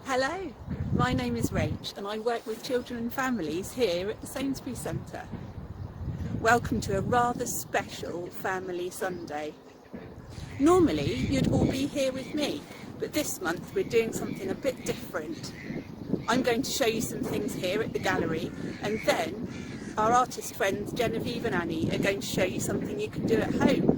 Hello, my name is Rach and I work with children and families here at the Sainsbury Centre. Welcome to a rather special Family Sunday. Normally you'd all be here with me, but this month we're doing something a bit different. I'm going to show you some things here at the gallery, and then our artist friends Genevieve and Annie are going to show you something you can do at home.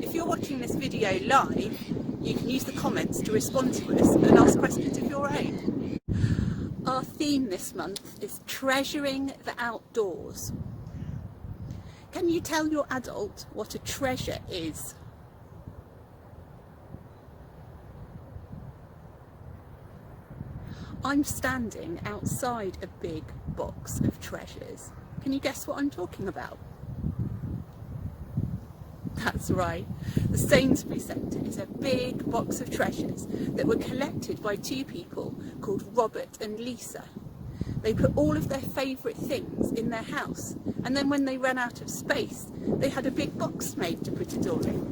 If you're watching this video live, you can use the comments to respond to us and ask questions of your own. Our theme this month is treasuring the outdoors. Can you tell your adult what a treasure is? I'm standing outside a big box of treasures. Can you guess what I'm talking about? That's right. The Sainsbury Centre is a big box of treasures that were collected by two people called Robert and Lisa. They put all of their favourite things in their house, and then when they ran out of space, they had a big box made to put it all in.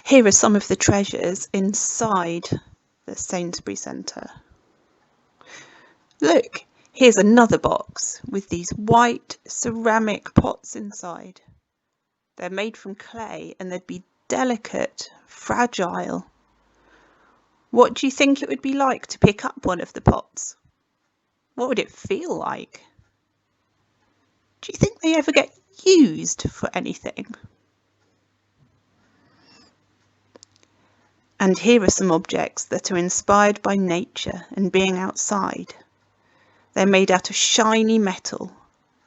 Here are some of the treasures inside the Sainsbury Centre. Look, here's another box with these white ceramic pots inside. They're made from clay and they'd be delicate, fragile. What do you think it would be like to pick up one of the pots? What would it feel like? Do you think they ever get used for anything? And here are some objects that are inspired by nature and being outside. They're made out of shiny metal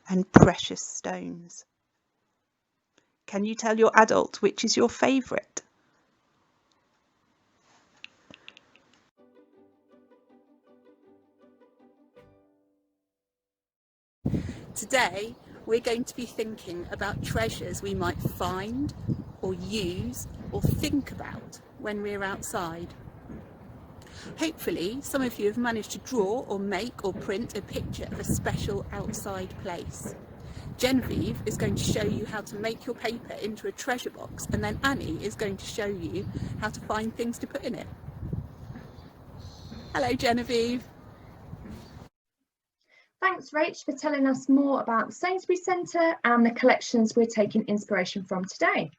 and precious stones. Can you tell your adult which is your favourite? Today we're going to be thinking about treasures we might find or use or think about when we're outside. Hopefully some of you have managed to draw or make or print a picture of a special outside place. Genevieve is going to show you how to make your paper into a treasure box, and then Annie is going to show you how to find things to put in it. Hello Genevieve. Thanks Rach for telling us more about the Sainsbury Centre and the collections we're taking inspiration from today.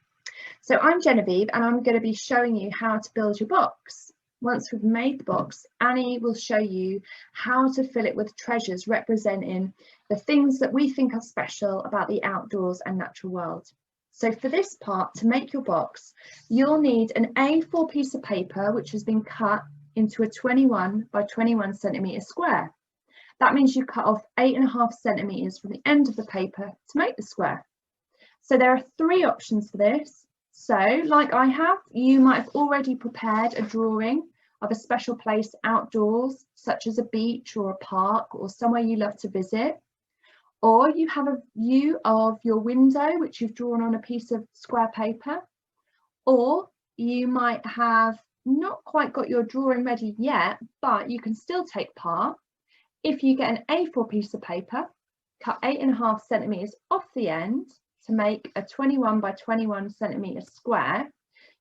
So I'm Genevieve and I'm going to be showing you how to build your box. Once we've made the box, Annie will show you how to fill it with treasures representing the things that we think are special about the outdoors and natural world. So for this part, to make your box, you'll need an A4 piece of paper which has been cut into a 21 by 21 centimetre square. That means you cut off 8.5 centimetres from the end of the paper to make the square. So there are three options for this. So like I have, you might have already prepared a drawing of a special place outdoors, such as a beach or a park or somewhere you love to visit. Or you have a view of your window, which you've drawn on a piece of square paper. Or you might have not quite got your drawing ready yet, but you can still take part. If you get an A4 piece of paper, cut 8.5 centimetres off the end to make a 21 by 21 centimetre square,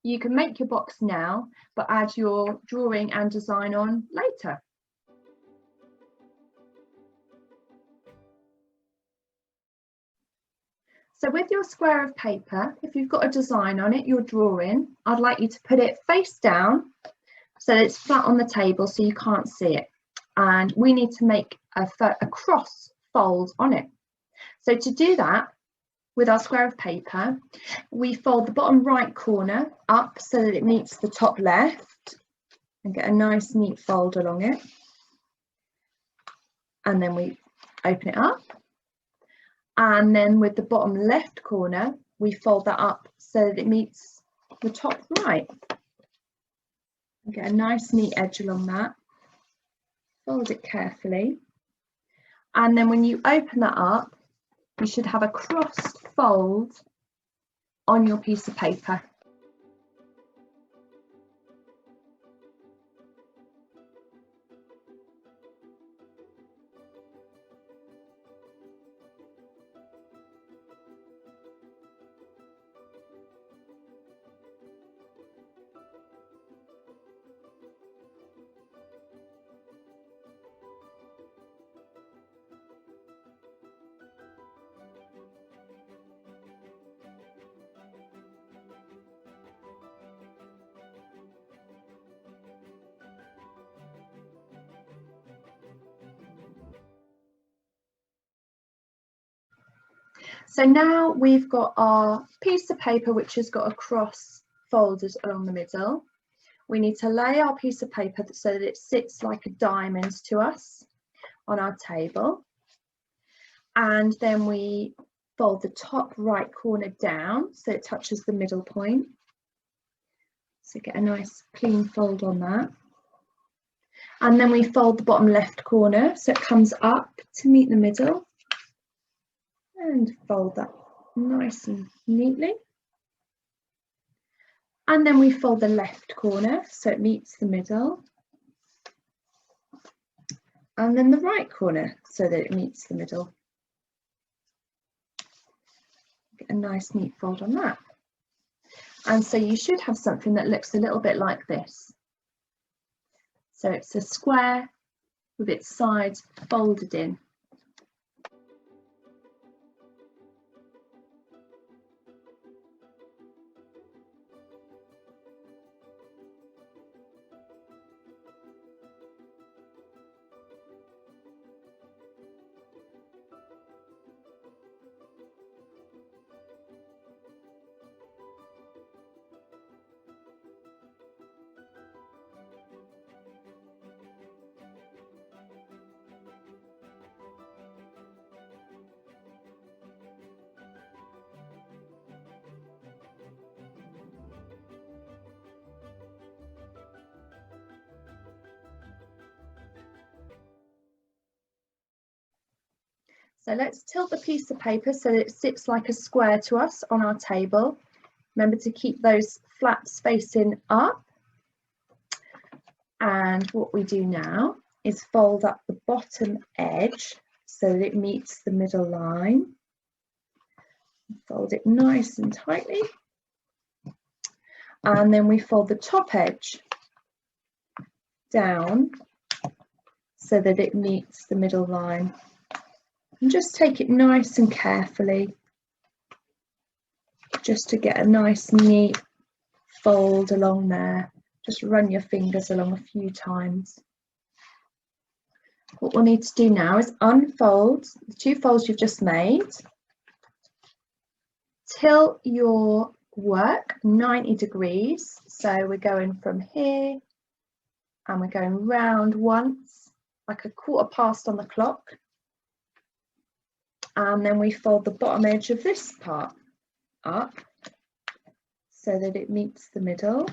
you can make your box now, but add your drawing and design on later. So with your square of paper, if you've got a design on it, your drawing, I'd like you to put it face down so that it's flat on the table so you can't see it. And we need to make a cross fold on it. So to do that, with our square of paper, we fold the bottom right corner up so that it meets the top left and get a nice neat fold along it. And then we open it up. And then with the bottom left corner, we fold that up so that it meets the top right. And get a nice neat edge along that. Fold it carefully, and then when you open that up, you should have a crossed fold on your piece of paper. So now we've got our piece of paper which has got a cross folded along the middle. We need to lay our piece of paper so that it sits like a diamond to us on our table. And then we fold the top right corner down so it touches the middle point. So get a nice clean fold on that. And then we fold the bottom left corner so it comes up to meet the middle. And fold that nice and neatly. And then we fold the left corner so it meets the middle. And then the right corner so that it meets the middle. Get a nice neat fold on that. And so you should have something that looks a little bit like this. So it's a square with its sides folded in. So let's tilt the piece of paper so that it sits like a square to us on our table. Remember to keep those flaps facing up. And what we do now is fold up the bottom edge so that it meets the middle line. Fold it nice and tightly. And then we fold the top edge down so that it meets the middle line. And just take it nice and carefully, just to get a nice neat fold along there. Just run your fingers along a few times. What we'll need to do now is unfold the two folds you've just made. Tilt your work 90 degrees. So we're going from here and we're going round once, like a quarter past on the clock. And then we fold the bottom edge of this part up so that it meets the middle.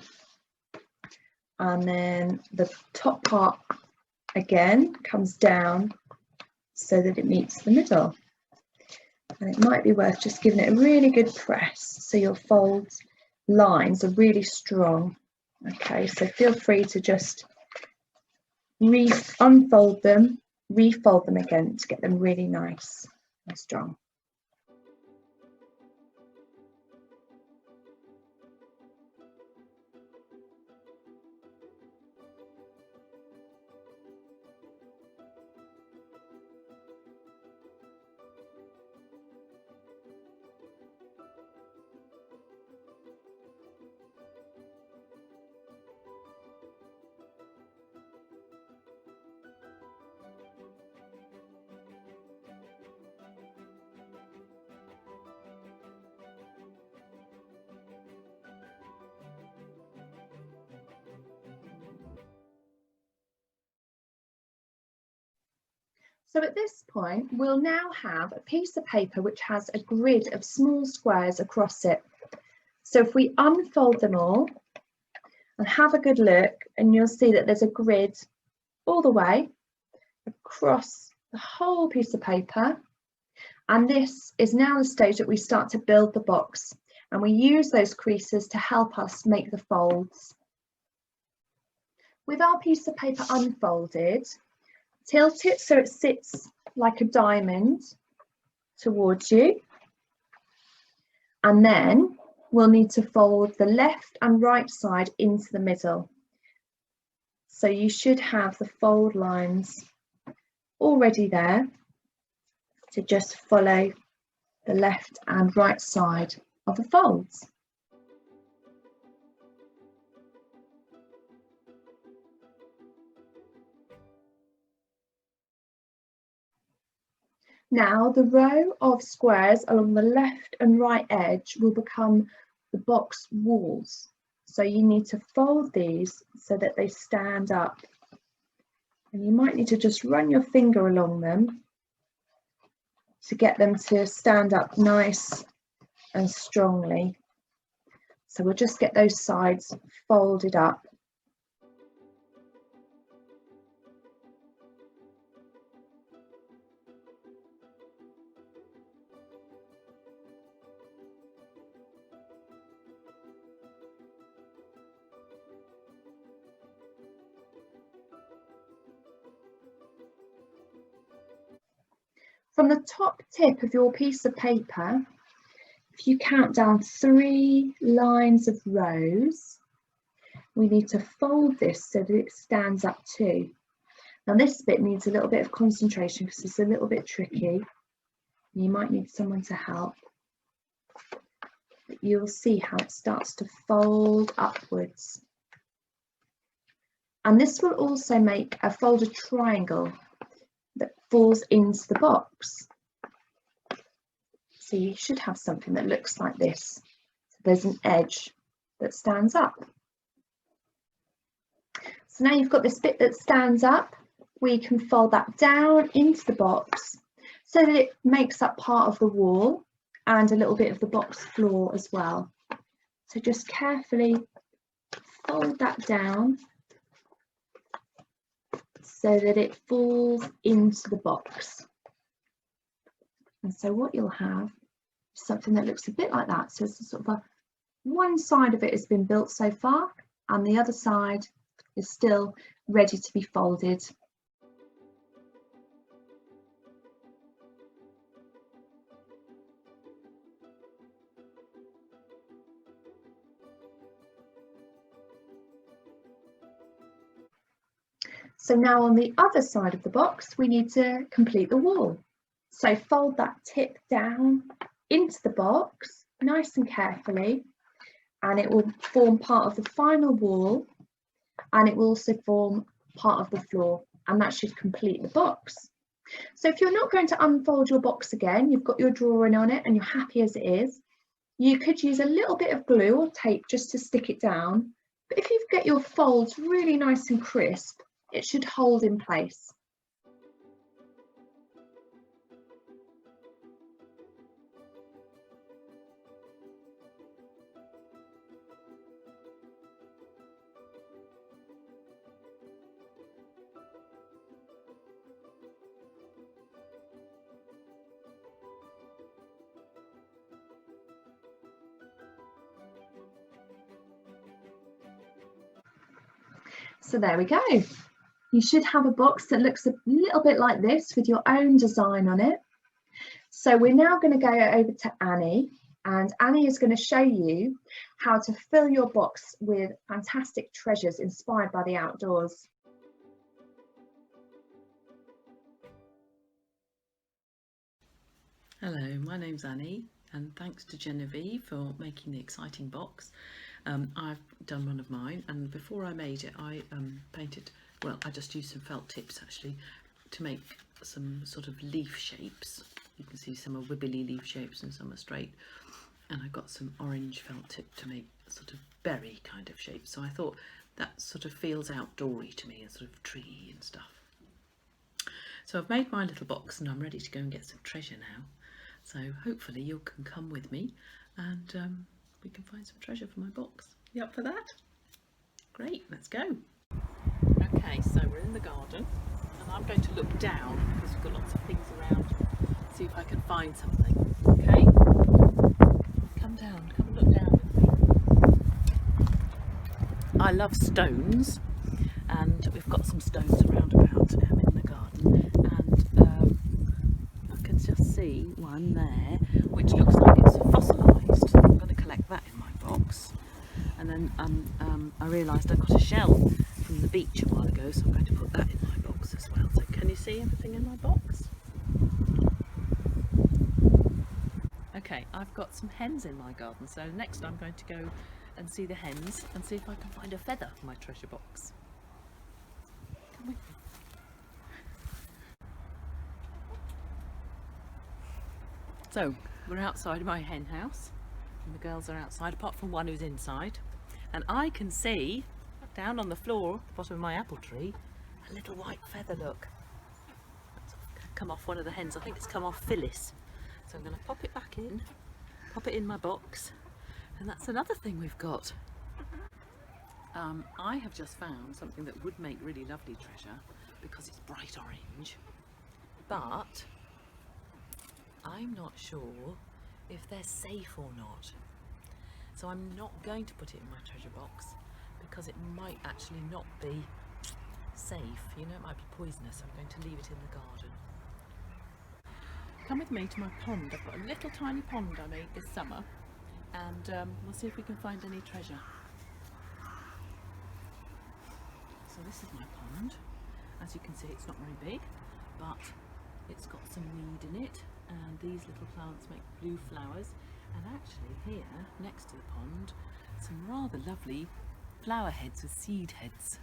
And then the top part again comes down so that it meets the middle. And it might be worth just giving it a really good press so your fold lines are really strong. Okay, so feel free to just unfold them, refold them again to get them really nice and strong. So at this point, we'll now have a piece of paper which has a grid of small squares across it. So if we unfold them all and have a good look, and you'll see that there's a grid all the way across the whole piece of paper. And this is now the stage that we start to build the box, and we use those creases to help us make the folds. With our piece of paper unfolded, tilt it so it sits like a diamond towards you, and then we'll need to fold the left and right side into the middle. So you should have the fold lines already there to just follow the left and right side of the folds. Now the row of squares along the left and right edge will become the box walls. So you need to fold these so that they stand up. And you might need to just run your finger along them to get them to stand up nice and strongly. So we'll just get those sides folded up. From the top tip of your piece of paper, if you count down 3 lines of rows, we need to fold this so that it stands up too. Now this bit needs a little bit of concentration because it's a little bit tricky. You might need someone to help. But you'll see how it starts to fold upwards. And this will also make a folded triangle that falls into the box. So you should have something that looks like this. So there's an edge that stands up. So now you've got this bit that stands up, we can fold that down into the box so that it makes up part of the wall and a little bit of the box floor as well. So just carefully fold that down so that it falls into the box. And so what you'll have is something that looks a bit like that. So it's sort of one side of it has been built so far and the other side is still ready to be folded. So now on the other side of the box, we need to complete the wall. So fold that tip down into the box, nice and carefully, and it will form part of the final wall, and it will also form part of the floor, and that should complete the box. So if you're not going to unfold your box again, you've got your drawing on it and you're happy as it is, you could use a little bit of glue or tape just to stick it down. But if you get your folds really nice and crisp, it should hold in place. So there we go. You should have a box that looks a little bit like this with your own design on it. So we're now going to go over to Annie, and Annie is going to show you how to fill your box with fantastic treasures inspired by the outdoors. Hello, my name's Annie, and thanks to Genevieve for making the exciting box. I've done one of mine, and before I made it I painted, well, I just used some felt tips actually to make some sort of leaf shapes. You can see some are wibbly leaf shapes and some are straight, and I got some orange felt tip to make sort of berry kind of shapes. So I thought that sort of feels outdoory to me, and sort of tree and stuff. So I've made my little box and I'm ready to go and get some treasure now. So hopefully you can come with me and we can find some treasure for my box. You up for that? Great, let's go. Okay, so we're in the garden and I'm going to look down because we've got lots of things around. See if I can find something. Okay? Come down, come and look down with me. I love stones, and we've got some stones around about in the garden, and I can just see one there which looks like it's fossilised. I'm going to collect that in my box. And then I realised I got a shell from the beach a while ago, so I'm going to put that in my box as well. So can you see everything in my box? Okay, I've got some hens in my garden, so next I'm going to go and see the hens and see if I can find a feather for my treasure box. Come with me. So we're outside my hen house and the girls are outside, apart from one who's inside, and I can see down on the floor, bottom of my apple tree, a little white feather. Look, it's come off one of the hens. I think it's come off Phyllis. So I'm going to pop it back in, pop it in my box, and that's another thing we've got. I have just found something that would make really lovely treasure because it's bright orange, but I'm not sure if they're safe or not. So I'm not going to put it in my treasure box because it might actually not be safe. You know, it might be poisonous. I'm going to leave it in the garden. Come with me to my pond. I've got a little tiny pond I made this summer, and we'll see if we can find any treasure. So this is my pond. As you can see, it's not very big, but it's got some weed in it, and these little plants make blue flowers. And actually here, next to the pond, some rather lovely flower heads with seed heads.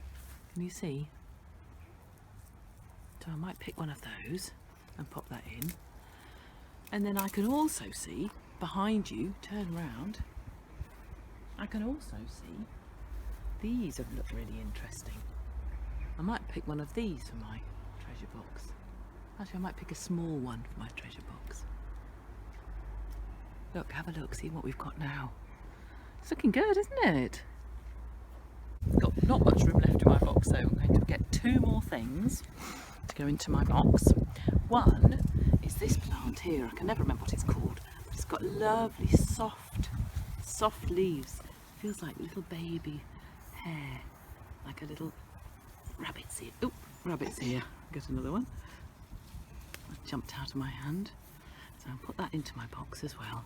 Can you see? So I might pick one of those and pop that in. And then I can also see behind you, turn round, I can also see these have looked really interesting. I might pick one of these for my treasure box. Actually, I might pick a small one for my treasure box. Look, have a look, see what we've got now. It's looking good, isn't it? I've got not much room left in my box, so I'm going to get two more things to go into my box. One is this plant here. I can never remember what it's called, but it's got lovely soft leaves. Feels like little baby hair, like a little rabbit's ear. Oh, rabbit's ear. Get another one. It jumped out of my hand, so I'll put that into my box as well.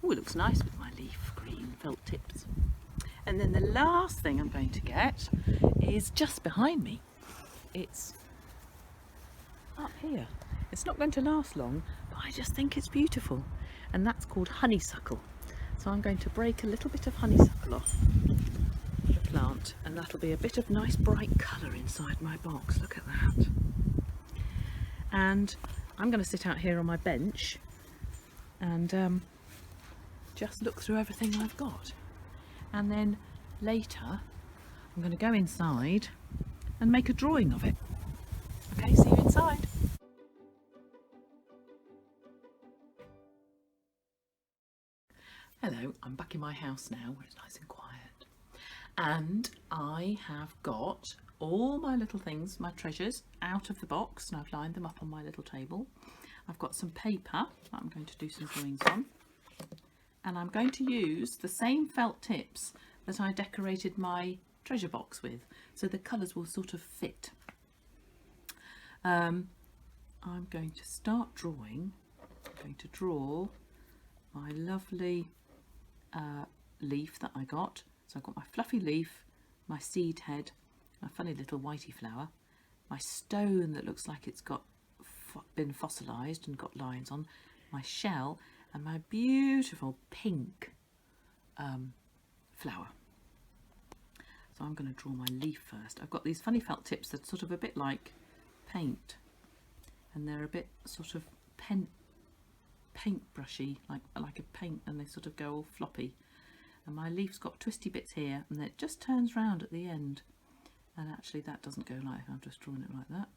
Oh, it looks nice with my leaf green felt tips. And then the last thing I'm going to get is just behind me. It's up here. It's not going to last long, but I just think it's beautiful. And that's called honeysuckle. So I'm going to break a little bit of honeysuckle off the plant, and that'll be a bit of nice bright colour inside my box. Look at that. And I'm going to sit out here on my bench and just look through everything I've got. And then later I'm going to go inside and make a drawing of it. Okay, see you inside. Hello, I'm back in my house now where it's nice and quiet. And I have got all my little things, my treasures, out of the box, and I've lined them up on my little table. I've got some paper that I'm going to do some drawings on. And I'm going to use the same felt tips that I decorated my treasure box with, so the colours will sort of fit. I'm going to start drawing. I'm going to draw my lovely leaf that I got. So I've got my fluffy leaf, my seed head, my funny little whitey flower, my stone that looks like it's got been fossilised and got lines on, my shell, and my beautiful pink flower. So I'm going to draw my leaf first. I've got these funny felt tips that sort of a bit like paint, and they're a bit sort of paint brushy, like a paint, and they sort of go all floppy. And my leaf's got twisty bits here, and then it just turns round at the end. And actually that doesn't go like, I've just drawn it like that.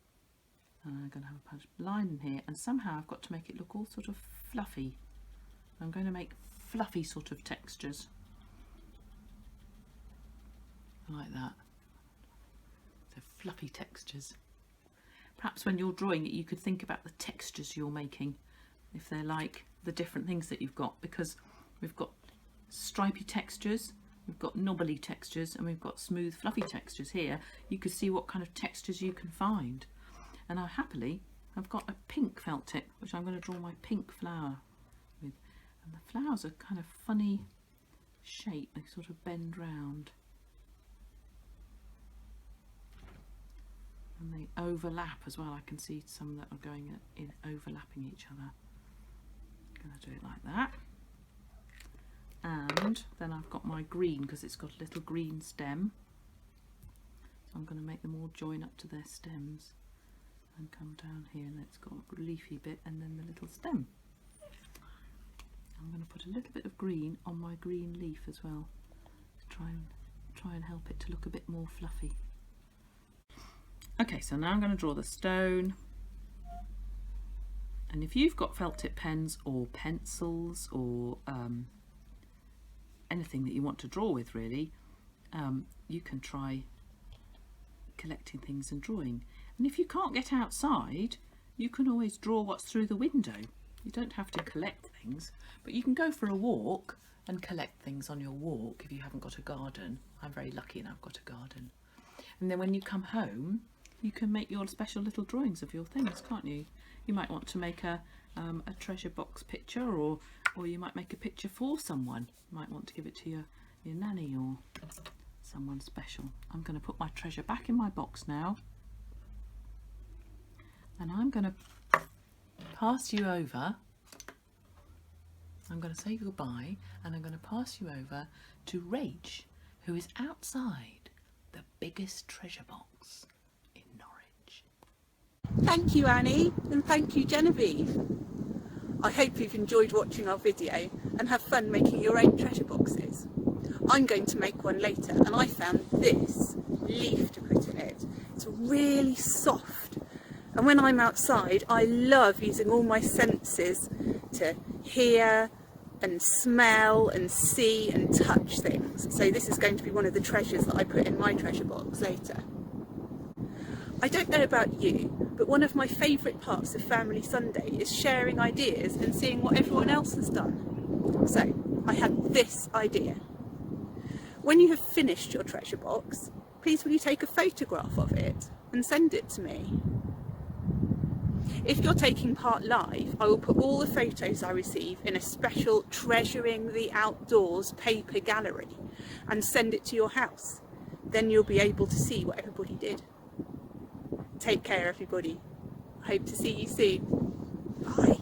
And I'm going to have a punch line in here, and somehow I've got to make it look all sort of fluffy. I'm going to make fluffy sort of textures like that. So fluffy textures. Perhaps when you're drawing it you could think about the textures you're making, if they're like the different things that you've got, because we've got stripy textures, we've got knobbly textures, and we've got smooth fluffy textures here. You could see what kind of textures you can find. And I've got a pink felt tip, which I'm going to draw my pink flower with. And the flowers are kind of funny shape, they sort of bend round. And they overlap as well. I can see some that are going in overlapping each other. I'm going to do it like that. And then I've got my green, because it's got a little green stem. So I'm going to make them all join up to their stems and come down here, and it's got a leafy bit and then the little stem. I'm going to put a little bit of green on my green leaf as well to try and help it to look a bit more fluffy. Okay, so now I'm going to draw the stone. And if you've got felt tip pens or pencils or anything that you want to draw with, really, you can try collecting things and drawing. And if you can't get outside, you can always draw what's through the window. You don't have to collect things, but you can go for a walk and collect things on your walk if you haven't got a garden. I'm very lucky and I've got a garden. And then when you come home, you can make your special little drawings of your things, can't you? You might want to make a treasure box picture, or you might make a picture for someone. You might want to give it to your nanny or someone special. I'm going to put my treasure back in my box now, and I'm going to pass you over. I'm going to say goodbye, and I'm going to pass you over to Rach, who is outside the biggest treasure box in Norwich. Thank you, Annie, and thank you, Genevieve. I hope you've enjoyed watching our video and have fun making your own treasure boxes. I'm going to make one later, and I found this leaf to put in it. It's really soft, and when I'm outside I love using all my senses to hear and smell and see and touch things. So this is going to be one of the treasures that I put in my treasure box later. I don't know about you, but one of my favourite parts of Family Sunday is sharing ideas and seeing what everyone else has done. So I had this idea. When you have finished your treasure box, please will you take a photograph of it and send it to me. If you're taking part live, I will put all the photos I receive in a special Treasuring the Outdoors paper gallery and send it to your house. Then you'll be able to see what everybody did. Take care, everybody. I hope to see you soon. Bye.